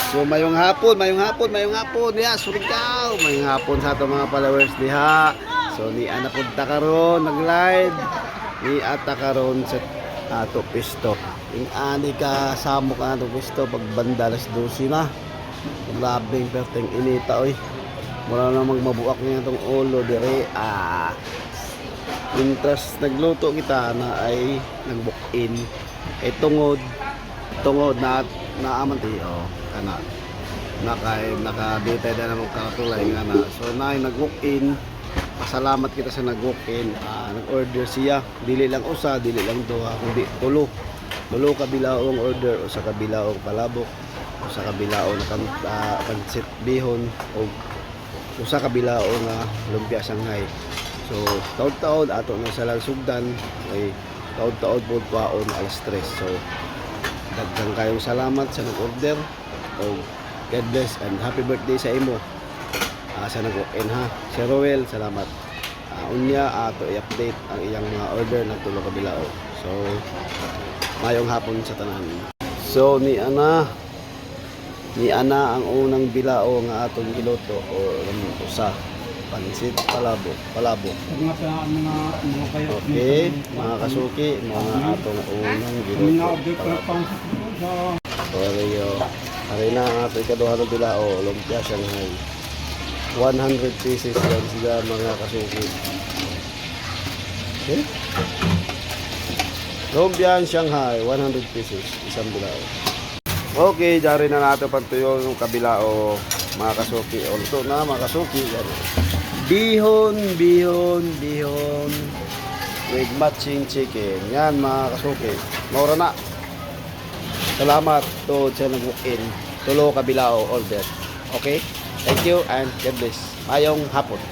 So mayong hapon. Diha, surikaw. Mayong hapon sa ato mga followers diha. So ni ana pud ta karon nag-live. Ni ata karon sa ato pisto. Ing ani ka samo ka ato pisto pag banda alas 12 na. Labing perteng inita oy. Wala na magmabuak niya tong ulo dire. Interest nagluto kita na ay nag-book-in. Tungod na naamanti kana naka-data na namang katulay nga na. So nag-walk-in. Pasalamat kita sa nag-walk-in. Nag-order siya. Dili lang usa, dili lang duha, kundi tulo ka bilaong order, usa ka bilaong palabok, usa ka bilaong pansit bihon o usa ka bilaong lumpia Shanghai. So taud-taud ato na sa sugdan ay taud-taud pod paon alas 3. So daghang kayong salamat sa nag-order. God bless and happy birthday sa imo. Sa nag-walk-in ha. Si Roel, salamat. Unya ato i-update ang iyang mga order ng tulo ka bilao. So mayong hapon sa tanan. So ni ana ang unang bilao nga atong giluto o usa pansit palabok. Okay, mga kasuki, mga atong unang giluto. Ari na ang ato ikaduha ng bilao, lumpia Shanghai. 100 pieces yan sila mga kasuki. Okay? Lumpia Shanghai, 100 pieces, isang bilao. Okay, dari na natin pagtuyo yung kabilao mga kasuki. Ulto na mga kasuki. Yan. Bihon with matching chicken. Yan mga kasuki. Maura na. Salamat to sa nag-walk-in. Tulo kabilao order. Okay? Thank you and God bless. Mayong hapon.